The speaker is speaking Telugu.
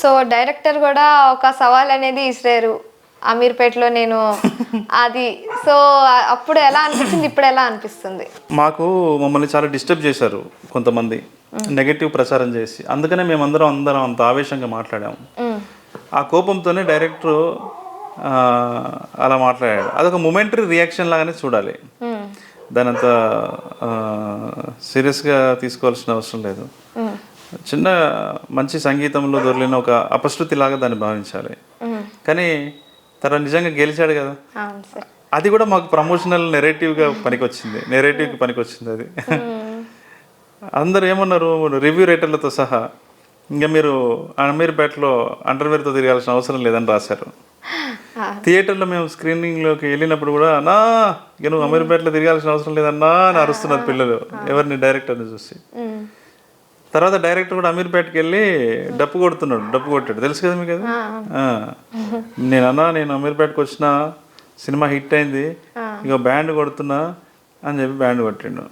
సో డైరెక్టర్ కూడా ఒక సవాల్ అనేది ఇసిరారు అమీర్పేటలో నేను అది. సో అప్పుడు ఎలా అనిపించింది, ఇప్పుడు ఎలా అనిపిస్తుంది? మమ్మల్ని చాలా డిస్టర్బ్ చేశారు కొంతమంది, నెగటివ్ ప్రచారం చేసి. అందుకనే మేమందరం అంత ఆవేశంగా మాట్లాడాము. ఆ కోపంతోనే డైరెక్టర్ అలా మాట్లాడాడు. అదొక మొమెంటరీ రియాక్షన్ లాగానే చూడాలి, దాని అంత సీరియస్గా తీసుకోవాల్సిన అవసరం లేదు. చిన్న మంచి సంగీతంలో దొరికిన ఒక అపశృతి లాగా దాన్ని భావించాలి. కానీ తను నిజంగా గెలిచాడు కదా, అది కూడా మాకు ప్రమోషనల్ నెరేటివ్కి పనికొచ్చింది అది. అందరు ఏమన్నారు, రివ్యూ రైటర్లతో సహా, ఇంకా మీరు అమీర్పేటలో అండర్వేర్తో తిరగాల్సిన అవసరం లేదని రాశారు. థియేటర్లో మేము స్క్రీనింగ్లోకి వెళ్ళినప్పుడు కూడా అన్నా ఇక నువ్వు అమీర్పేటలో తిరగాల్సిన అవసరం లేదన్నా అని అరుస్తున్నారు పిల్లలు, ఎవరిని, డైరెక్టర్ని చూసి. తర్వాత డైరెక్టర్ కూడా అమీర్పేటకి వెళ్ళి డప్పు కొట్టాడు, తెలుసు కదా మీకు అది. నేను అమీర్పేటకి వచ్చిన, సినిమా హిట్ అయింది, ఇక బ్యాండ్ కొడుతున్నా అని చెప్పి బ్యాండ్ కొట్టిండు.